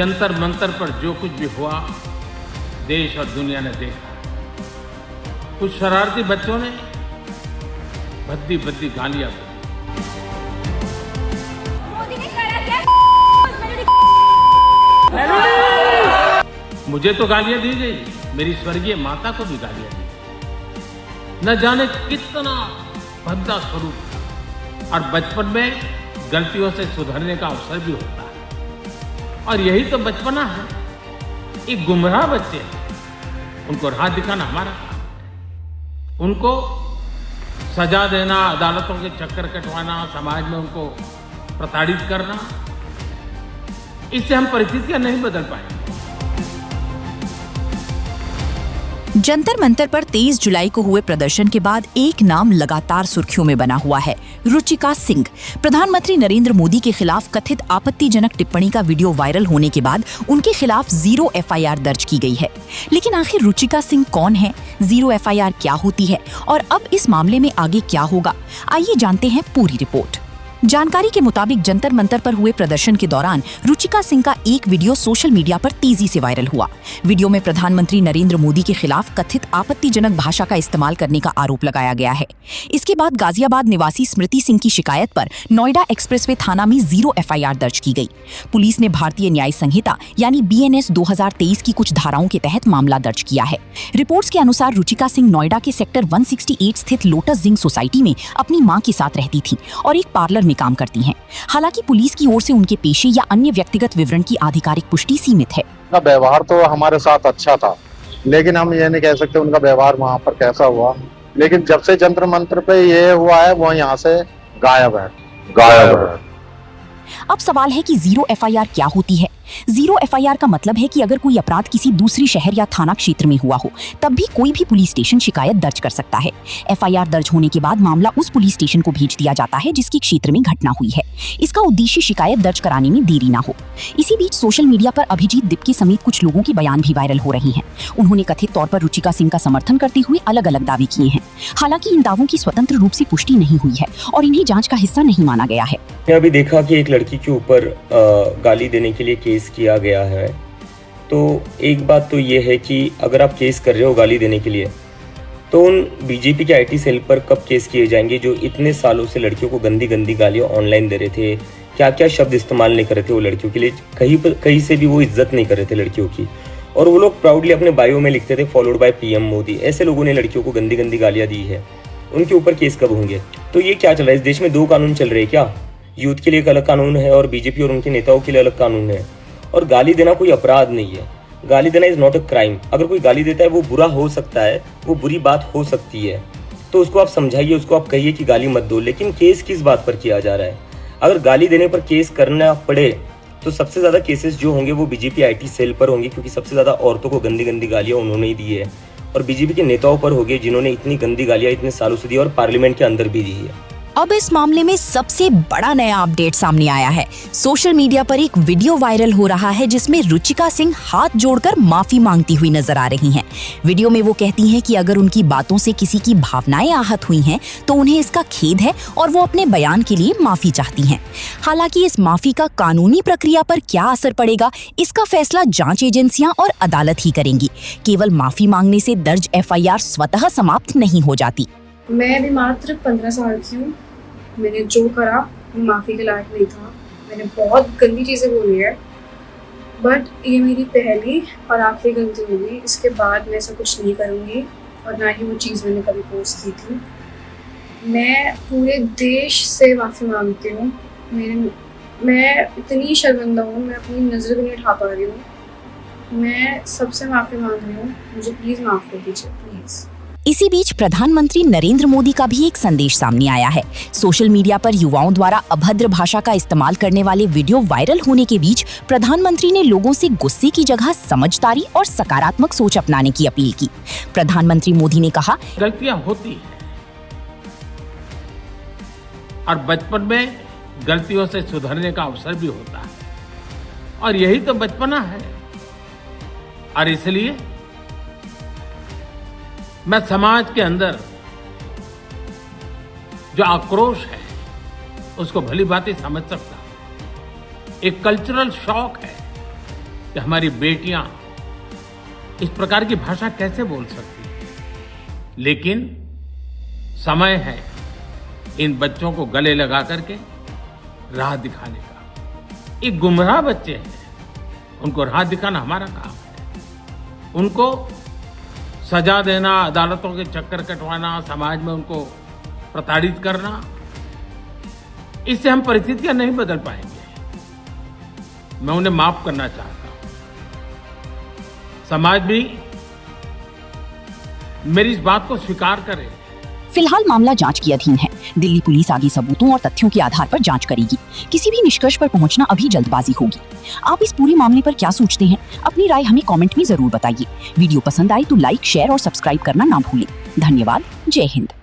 जंतर मंतर पर जो कुछ भी हुआ देश और दुनिया ने देखा। कुछ शरारती बच्चों ने भद्दी भद्दी गालियां दी। मुझे तो गालियां दी गई, मेरी स्वर्गीय माता को भी गालियां दी गई। न जाने कितना भद्दा स्वरूप था। और बचपन में गलतियों से सुधरने का अवसर भी होता है, और यही तो बचपना है। एक गुमराह बच्चे हैं, उनको राह दिखाना हमारा काम है। उनको सजा देना, अदालतों के चक्कर कटवाना, समाज में उनको प्रताड़ित करना, इससे हम परिस्थितियां नहीं बदल पाएंगे। जंतर मंतर पर 23 जुलाई को हुए प्रदर्शन के बाद एक नाम लगातार सुर्खियों में बना हुआ है, रुचिका सिंह। प्रधानमंत्री नरेंद्र मोदी के खिलाफ कथित आपत्तिजनक टिप्पणी का वीडियो वायरल होने के बाद उनके खिलाफ 0 FIR दर्ज की गई है। लेकिन आखिर रुचिका सिंह कौन है, 0 FIR क्या होती है और अब इस मामले में आगे क्या होगा, आइए जानते हैं पूरी रिपोर्ट। जानकारी के मुताबिक जंतर मंतर पर हुए प्रदर्शन के दौरान रुचिका सिंह का एक वीडियो सोशल मीडिया पर तेजी से वायरल हुआ। वीडियो में प्रधानमंत्री नरेंद्र मोदी के खिलाफ कथित आपत्तिजनक भाषा का इस्तेमाल करने का आरोप लगाया गया है। इसके बाद गाजियाबाद निवासी स्मृति सिंह की शिकायत पर नोएडा एक्सप्रेसवे थाना में 0 FIR दर्ज की गई। पुलिस ने भारतीय न्याय संहिता यानी BNS 2023 की कुछ धाराओं के तहत मामला दर्ज किया है। रिपोर्ट्स के अनुसार रुचिका सिंह नोएडा के सेक्टर 168 स्थित लोटस जिंक सोसाइटी में अपनी मां के साथ रहती थी और एक पार्लर में काम करती हैं। हालांकि पुलिस की ओर से उनके पेशे या अन्य व्यक्तिगत विवरण की आधिकारिक पुष्टि सीमित है। उनका व्यवहार तो हमारे साथ अच्छा था, लेकिन हम ये नहीं कह सकते उनका व्यवहार वहाँ पर कैसा हुआ। लेकिन जब से जंतर मंतर पे ये हुआ है, वो यहाँ से गायब है। अब सवाल है कि 0 FIR क्या होती है। 0 FIR का मतलब है कि अगर कोई अपराध किसी दूसरी शहर या थाना क्षेत्र में हुआ हो, तब भी कोई भी पुलिस स्टेशन शिकायत दर्ज कर सकता है। FIR दर्ज होने के बाद मामला उस पुलिस स्टेशन को भेज दिया जाता है जिसके क्षेत्र में घटना हुई है। इसका उद्देश्य शिकायत दर्ज कराने में देरी ना हो। इसी बीच सोशल मीडिया पर अभिजीत दिप्के समेत कुछ लोगों के बयान भी वायरल हो रहे हैं। उन्होंने कथित तौर पर रुचिका सिंह का समर्थन करते हुए अलग अलग दावे किए हैं। हालांकि इन दावों की स्वतंत्र रूप से पुष्टि नहीं हुई है और इन्हें जांच का हिस्सा नहीं माना गया है। अभी देखा कि एक लड़की के ऊपर गाली देने के लिए केस किया गया है। तो एक बात तो ये है कि अगर आप केस कर रहे हो गाली देने के लिए, तो उन बीजेपी के IT सेल पर कब केस किए जाएंगे जो इतने सालों से लड़कियों को गंदी गंदी गालियाँ ऑनलाइन दे रहे थे। क्या क्या शब्द इस्तेमाल नहीं कर रहे थे वो लड़कियों के लिए, कहीं से भी वो इज्जत नहीं कर रहे थे लड़कियों की। और वो लोग प्राउडली अपने बायो में लिखते थे फॉलोड बाय PM मोदी। ऐसे लोगों ने लड़कियों को गंदी गंदी गालियाँ दी है, उनके ऊपर केस कब होंगे? तो ये क्या चल रहा है? इस देश में 2 कानून चल रहे हैं क्या? यूथ के लिए एक अलग कानून है और बीजेपी और उनके नेताओं के लिए अलग कानून है। और गाली देना कोई अपराध नहीं है। गाली देना इज नॉट अ क्राइम। अगर कोई गाली देता है वो बुरा हो सकता है, वो बुरी बात हो सकती है, तो उसको आप समझाइए, उसको आप कहिए कि गाली मत दो। लेकिन केस किस बात पर किया जा रहा है? अगर गाली देने पर केस करना पड़े तो सबसे ज़्यादा केसेस जो होंगे वो बीजेपी IT सेल पर होंगे, क्योंकि सबसे ज़्यादा औरतों को गंदी गंदी गालियाँ उन्होंने ही दी है। और बीजेपी के नेताओं पर होंगे जिन्होंने इतनी गंदी गालियाँ इतने सालों से दी और पार्लियामेंट के अंदर भी दी है। अब इस मामले में सबसे बड़ा नया अपडेट सामने आया है। सोशल मीडिया पर एक वीडियो वायरल हो रहा है जिसमें रुचिका सिंह हाथ जोड़कर माफी मांगती हुई नजर आ रही हैं। वीडियो में वो कहती हैं कि अगर उनकी बातों से किसी की भावनाएं आहत हुई हैं तो उन्हें इसका खेद है और वो अपने बयान के लिए माफी चाहती हैं। हालांकि इस माफी का कानूनी प्रक्रिया पर क्या असर पड़ेगा, इसका फैसला जांच एजेंसियां और अदालत ही करेंगी। केवल माफी मांगने से दर्ज FIR स्वतः समाप्त नहीं हो जाती। मैं अभी मात्र 15 साल की हूँ। मैंने जो करा माफ़ी के लायक नहीं था। मैंने बहुत गंदी चीज़ें बोली है, बट ये मेरी पहली और आखिरी गलती होगी। इसके बाद मैं ऐसा कुछ नहीं करूँगी और ना ही वो चीज़ मैंने कभी पोस्ट की थी। मैं पूरे देश से माफ़ी मांगती हूँ। मैं इतनी शर्मिंदा हूँ, मैं अपनी नज़र भी नहीं उठा पा रही हूँ। मैं सबसे माफ़ी मांग रही हूँ, मुझे प्लीज़ माफ़ कर दीजिए, प्लीज़। इसी बीच प्रधानमंत्री नरेंद्र मोदी का भी एक संदेश सामने आया है। सोशल मीडिया पर युवाओं द्वारा अभद्र भाषा का इस्तेमाल करने वाले वीडियो वायरल होने के बीच प्रधानमंत्री ने लोगों से गुस्से की जगह समझदारी और सकारात्मक सोच अपनाने की अपील की। प्रधानमंत्री मोदी ने कहा, गलतियां होती हैं और बचपन में गलतियों से सुधरने का अवसर भी होता है, और यही तो बचपना है। और इसलिए मैं समाज के अंदर जो आक्रोश है उसको भली भांति समझ सकता हूं। एक कल्चरल शॉक है कि हमारी बेटियां इस प्रकार की भाषा कैसे बोल सकती हैं। लेकिन समय है इन बच्चों को गले लगा करके राह दिखाने का। ये गुमराह बच्चे हैं, उनको राह दिखाना हमारा काम है। उनको सजा देना, अदालतों के चक्कर कटवाना, समाज में उनको प्रताड़ित करना, इससे हम परिस्थितियां नहीं बदल पाएंगे। मैं उन्हें माफ करना चाहता हूं। समाज भी मेरी इस बात को स्वीकार करे। फिलहाल मामला जांच के अधीन है। दिल्ली पुलिस आगे सबूतों और तथ्यों के आधार पर जांच करेगी। किसी भी निष्कर्ष पर पहुंचना अभी जल्दबाजी होगी। आप इस पूरे मामले पर क्या सोचते हैं? अपनी राय हमें कमेंट में जरूर बताइए। वीडियो पसंद आए तो लाइक, शेयर और सब्सक्राइब करना ना भूलें। धन्यवाद। जय हिंद।